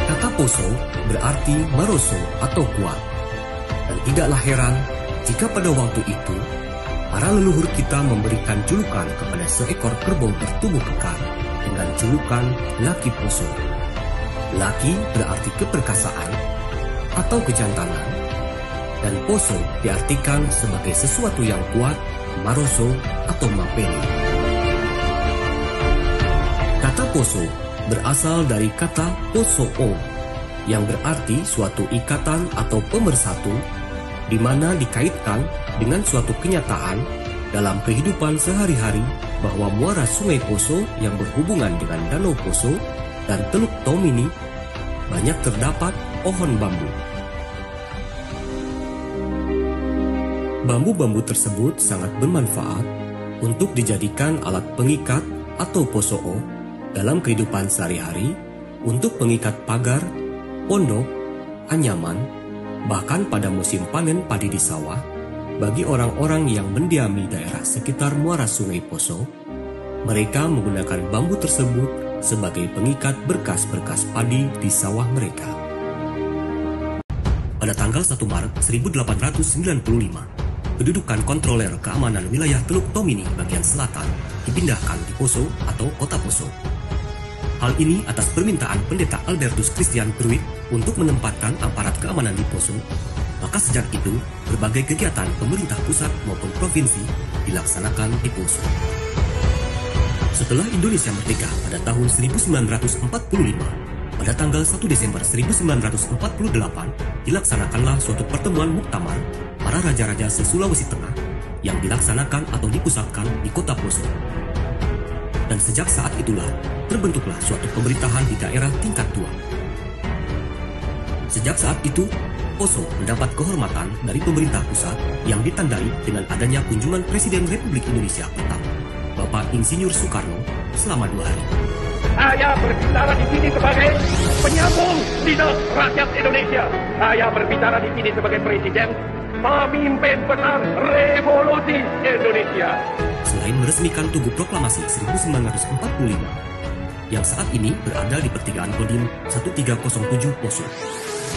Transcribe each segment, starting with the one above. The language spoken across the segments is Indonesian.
Kata poso berarti maroso atau kuat. Dan tidaklah heran jika pada waktu itu para leluhur kita memberikan julukan kepada seekor kerbau bertubuh kekar dengan julukan Laki Poso. Laki berarti keperkasaan atau kejantanan, dan poso diartikan sebagai sesuatu yang kuat, maroso atau mapeni. Kata poso berasal dari kata posoo yang berarti suatu ikatan atau pemersatu di mana dikaitkan dengan suatu kenyataan dalam kehidupan sehari-hari bahwa muara Sungai Poso yang berhubungan dengan Danau Poso dan Teluk Tomini banyak terdapat pohon bambu. Bambu-bambu tersebut sangat bermanfaat untuk dijadikan alat pengikat atau posoo dalam kehidupan sehari-hari, untuk pengikat pagar, pondok, anyaman, bahkan pada musim panen padi di sawah. Bagi orang-orang yang mendiami daerah sekitar muara Sungai Poso, mereka menggunakan bambu tersebut sebagai pengikat berkas-berkas padi di sawah mereka. Pada tanggal 1 Maret 1895, kedudukan kontroler keamanan wilayah Teluk Tomini bagian selatan dipindahkan di Poso atau Kota Poso. Hal ini atas permintaan Pendeta Albertus Christian Pruitt untuk menempatkan aparat keamanan di Poso. Maka sejak itu, berbagai kegiatan pemerintah pusat maupun provinsi dilaksanakan di Poso. Setelah Indonesia merdeka pada tahun 1945, pada tanggal 1 Desember 1948, dilaksanakanlah suatu pertemuan muktamar para raja-raja se-Sulawesi Tengah yang dilaksanakan atau dipusatkan di Kota Poso. Dan sejak saat itulah, terbentuklah suatu pemerintahan di daerah tingkat 2. Sejak saat itu, Poso mendapat kehormatan dari pemerintah pusat yang ditandai dengan adanya kunjungan Presiden Republik Indonesia pertama, Bapak Insinyur Soekarno, selama 2 hari. Saya berbicara di sini sebagai penyambung lidah rakyat Indonesia. Saya berbicara di sini sebagai Presiden, pemimpin benar revolusi Indonesia. Selain meresmikan Tugu Proklamasi 1945, yang saat ini berada di pertigaan Kodim 1307 Poso,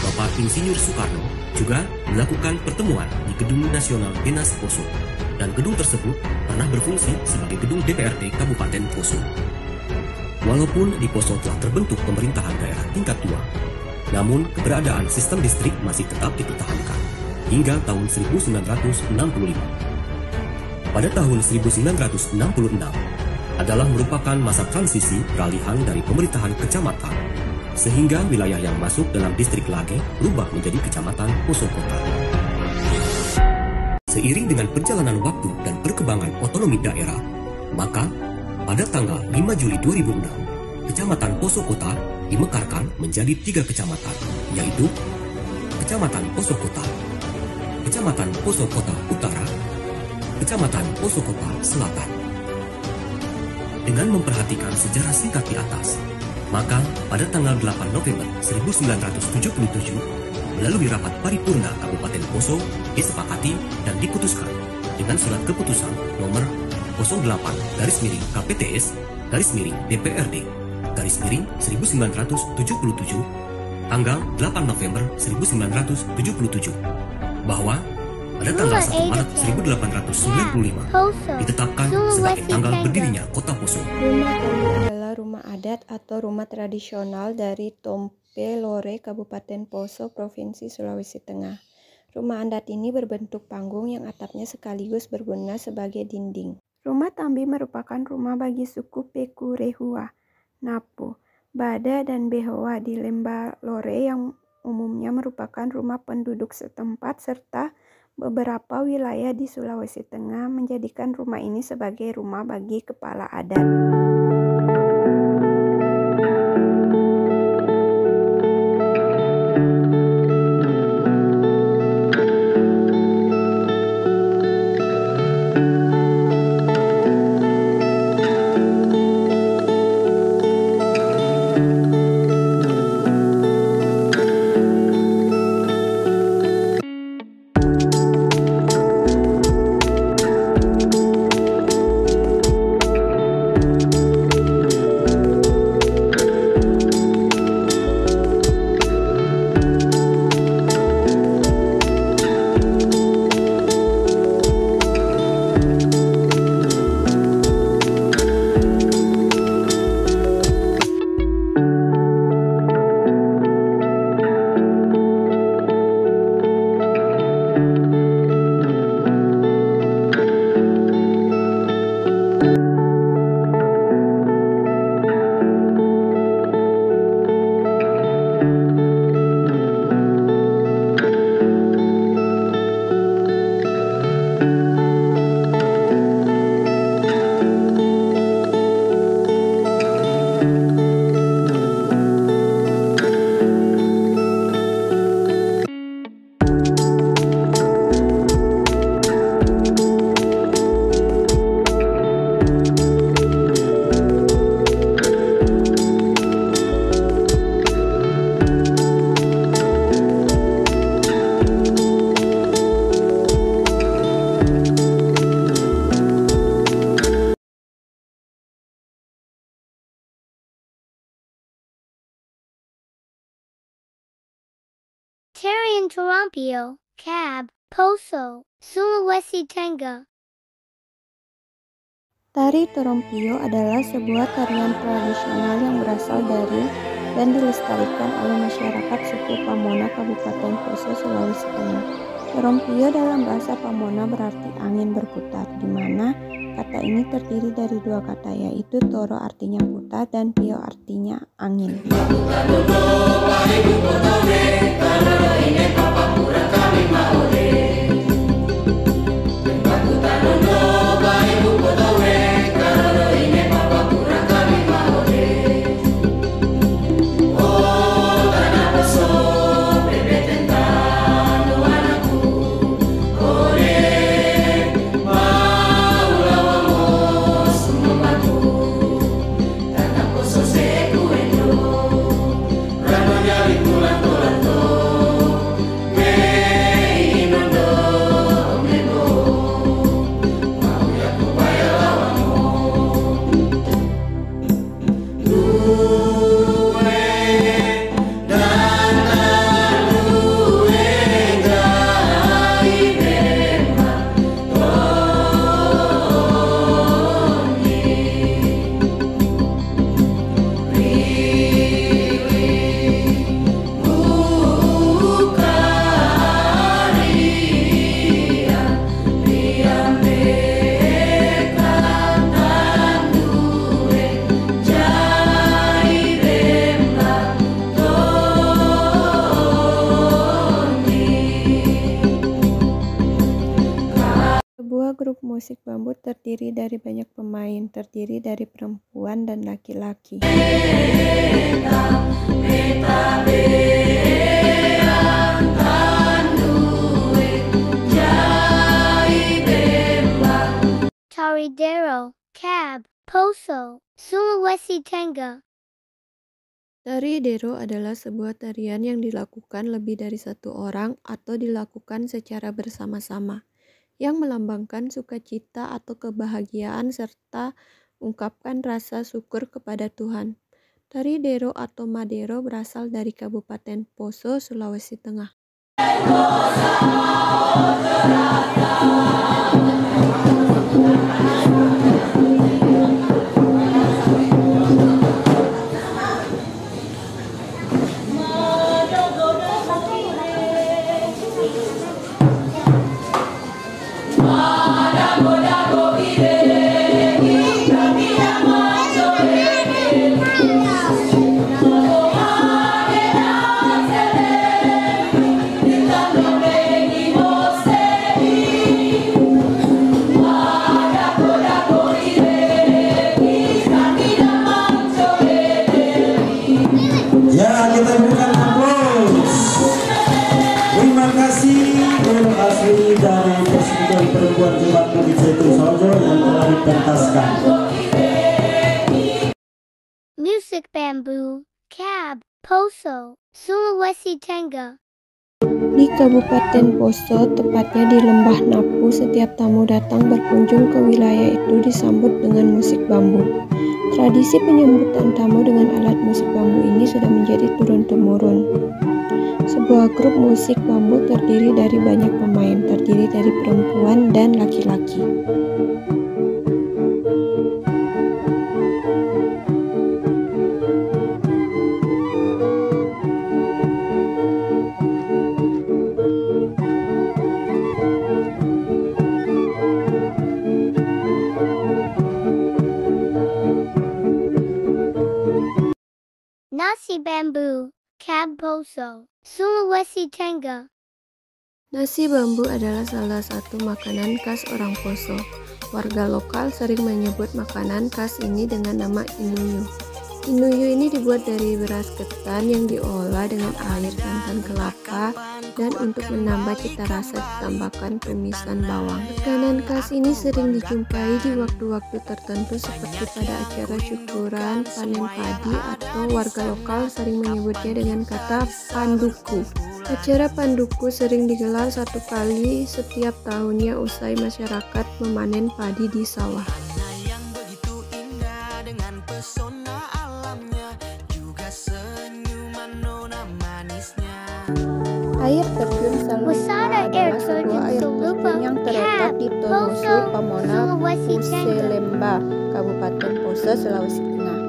Bapak Insinyur Soekarno juga melakukan pertemuan di Gedung Nasional Dinas Poso, dan gedung tersebut pernah berfungsi sebagai gedung DPRD Kabupaten Poso. Walaupun di Poso telah terbentuk pemerintahan daerah tingkat 2, namun keberadaan sistem distrik masih tetap dipertahankan hingga tahun 1965. Pada tahun 1966 adalah merupakan masa transisi peralihan dari pemerintahan kecamatan, sehingga wilayah yang masuk dalam distrik Lage berubah menjadi Kecamatan Poso Kota. Seiring dengan perjalanan waktu dan perkembangan otonomi daerah, maka pada tanggal 5 Juli 2006, Kecamatan Poso Kota dimekarkan menjadi 3 kecamatan, yaitu Kecamatan Poso Kota, Kecamatan Poso Kota Utara, Kecamatan Poso Kota Selatan. Dengan memperhatikan sejarah singkat di atas, maka pada tanggal 8 November 1977, melalui rapat paripurna Kabupaten Poso, disepakati dan diputuskan dengan surat keputusan nomor 08-KPTS-DPRD /1977 tanggal 8 November 1977 bahwa pada tanggal 1 Maret 1895 ditetapkan sebagai tanggal berdirinya Kota Poso. Rumah Tombe adalah rumah adat atau rumah tradisional dari Tombe Lore, Kabupaten Poso, Provinsi Sulawesi Tengah. Rumah adat ini berbentuk panggung yang atapnya sekaligus berguna sebagai dinding. Rumah Tombe merupakan rumah bagi suku Peku Rehua, Napo, Bada, dan Behoa di Lembah Lore yang umumnya merupakan rumah penduduk setempat serta beberapa wilayah di Sulawesi Tengah menjadikan rumah ini sebagai rumah bagi kepala adat. Torompio, Cab, Poso, Sulawesi Tengah. Tari Torompio adalah sebuah tarian tradisional yang berasal dari dan dilestarikan oleh masyarakat suku Pamona Kabupaten Poso, Sulawesi Tengah. Torompio dalam bahasa Pamona berarti angin berputar, di mana kata ini terdiri dari dua kata, yaitu toro artinya putar dan pio artinya angin. Sebuah grup musik bambu terdiri dari banyak pemain, terdiri dari perempuan dan laki-laki. Taridero, Cab, Poso, Sulawesi Tengah. Tari Dero adalah sebuah tarian yang dilakukan lebih dari satu orang atau dilakukan secara bersama-sama, yang melambangkan sukacita atau kebahagiaan serta ungkapkan rasa syukur kepada Tuhan. Tari Dero atau Madero berasal dari Kabupaten Poso, Sulawesi Tengah. Ya, kita berikan aplaus. Terima kasih untuk asli dari Persekutuan Perempuan Jumat Bukit Zaitun Sojo yang telah dipentaskan. Music Bamboo, Cab, Poso, Sulawesi Tengah. Di Kabupaten Poso, tepatnya di Lembah Napu, setiap tamu datang berkunjung ke wilayah itu disambut dengan musik bambu. Tradisi penyambutan tamu dengan alat musik bambu ini sudah menjadi turun-temurun. Sebuah grup musik bambu terdiri dari banyak pemain, terdiri dari perempuan dan laki-laki. Nasi Bamboo, Cab, Poso, Sulawesi Tengah. Nasi bambu adalah salah satu makanan khas orang Poso. Warga lokal sering menyebut makanan khas ini dengan nama inuyu. Inuyu ini dibuat dari beras ketan yang diolah dengan air santan kelapa dan untuk menambah cita rasa ditambahkan tumisan bawang. Makanan khas ini sering dijumpai di waktu-waktu tertentu seperti pada acara syukuran, panen padi, atau warga lokal sering menyebutnya dengan kata panduku. Acara panduku sering digelar satu kali setiap tahunnya usai masyarakat memanen padi di sawah. Air terjun Puselemba, Kabupaten Poso, Sulawesi Tengah.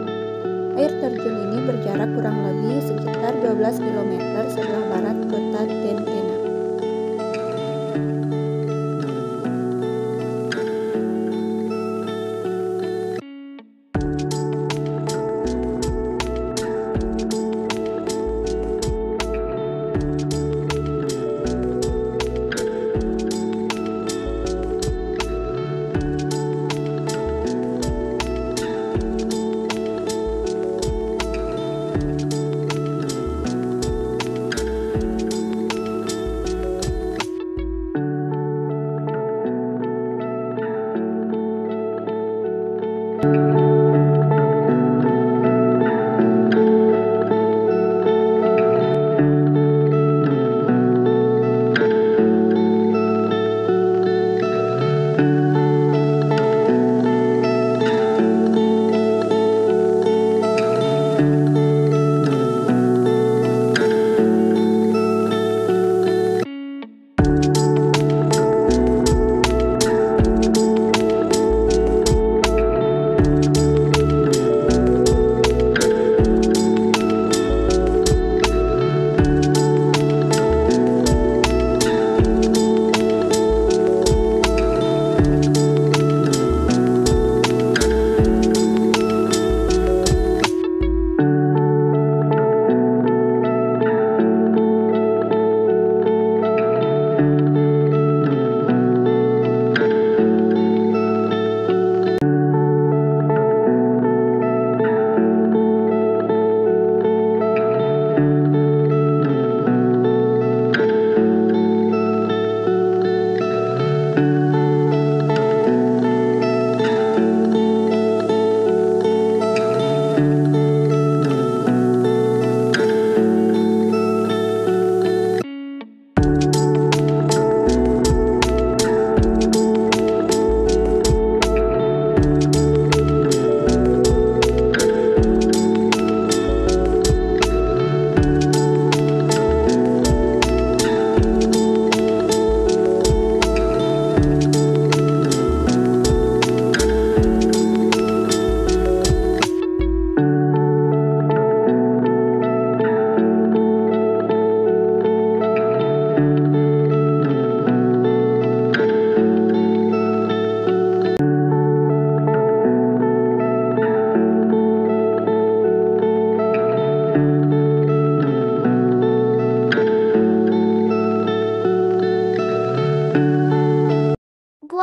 Air terjun ini berjarak kurang lebih sekitar 12 km sebelah barat kota Tentena.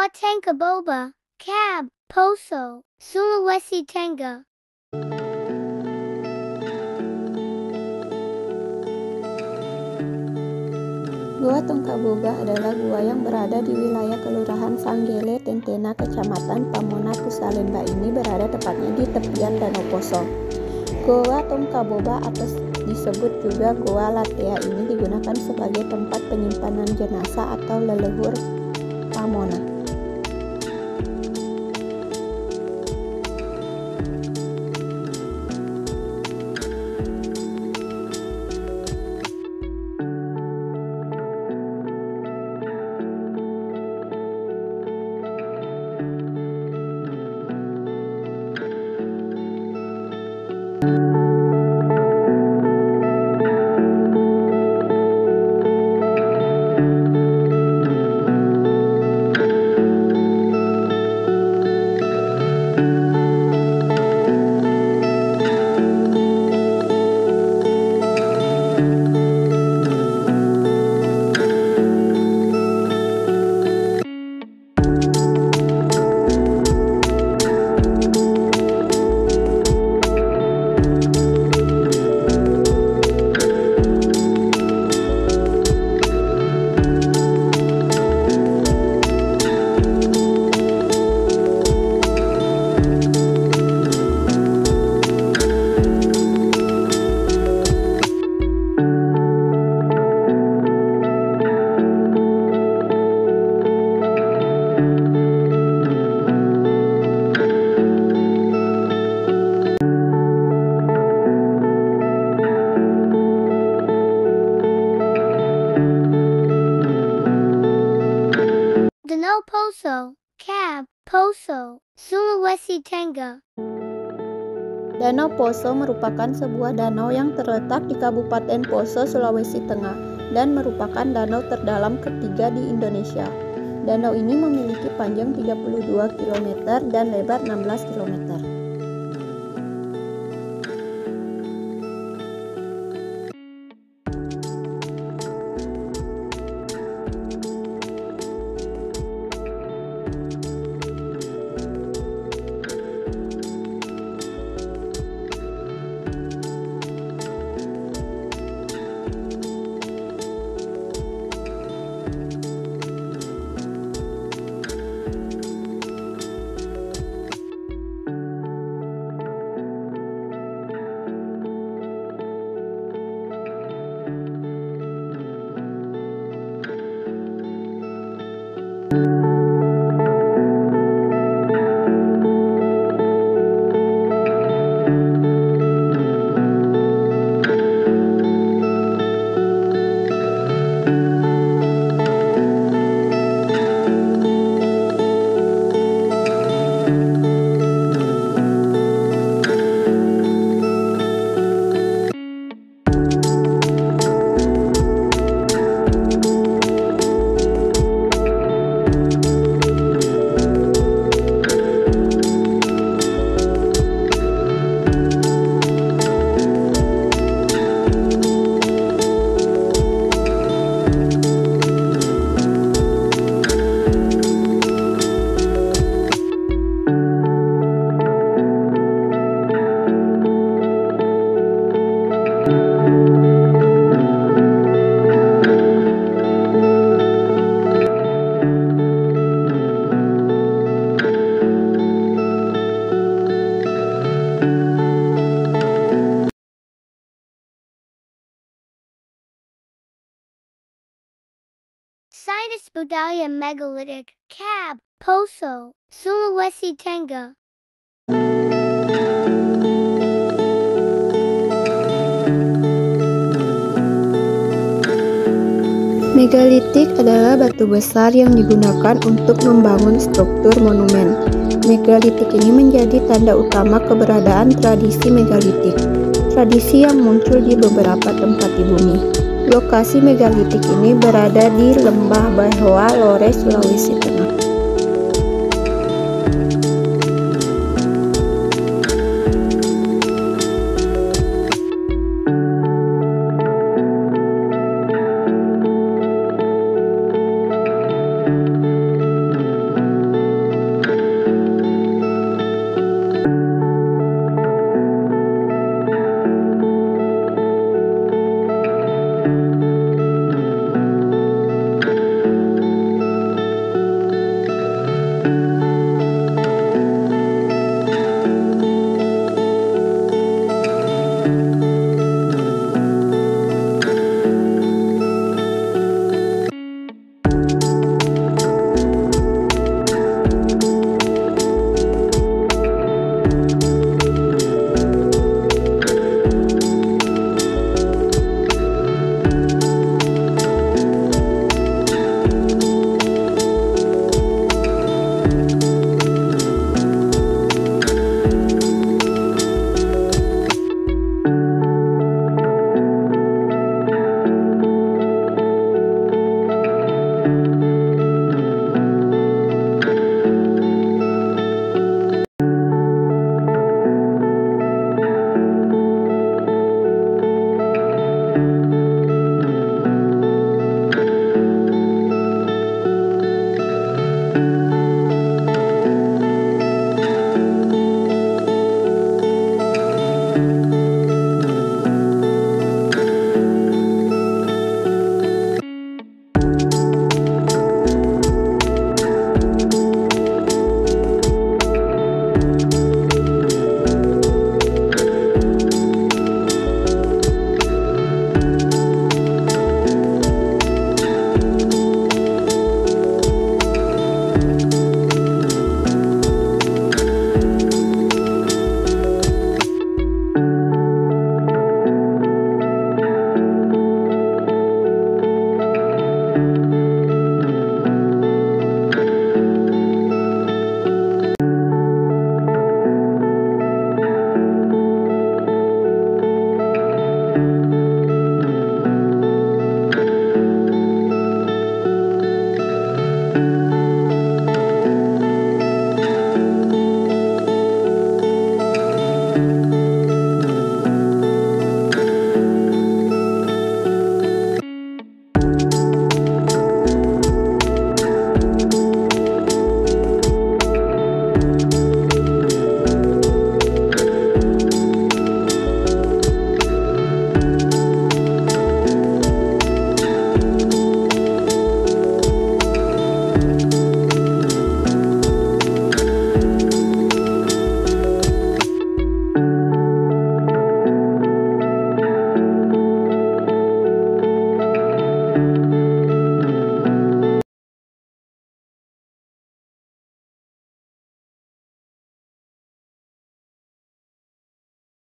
Gua Tangkaboba, Cab, Poso, Sulawesi Tengah. Gua Tongkaboba adalah gua yang berada di wilayah Kelurahan Sanggele, Tentena, Kecamatan Pamona, Pusalemba. Ini berada tepatnya di tepian Danau Poso. Goa Tongkaboba atau disebut juga Goa Latea ini digunakan sebagai tempat penyimpanan jenazah atau leluhur Pamona. Danau Poso, Cab, Poso, Sulawesi Tenggara. Danau Poso merupakan sebuah danau yang terletak di Kabupaten Poso, Sulawesi Tengah, dan merupakan danau terdalam ketiga di Indonesia. Danau ini memiliki panjang 32 km dan lebar 16 km. Situs Budaya Megalithic, Cab, Poso, Sulawesi Tenggara. Megalitik adalah batu besar yang digunakan untuk membangun struktur monumen. Megalitik ini menjadi tanda utama keberadaan tradisi megalitik, tradisi yang muncul di beberapa tempat di bumi. Lokasi megalitik ini berada di Lembah Behoa Lore, Sulawesi Tengah.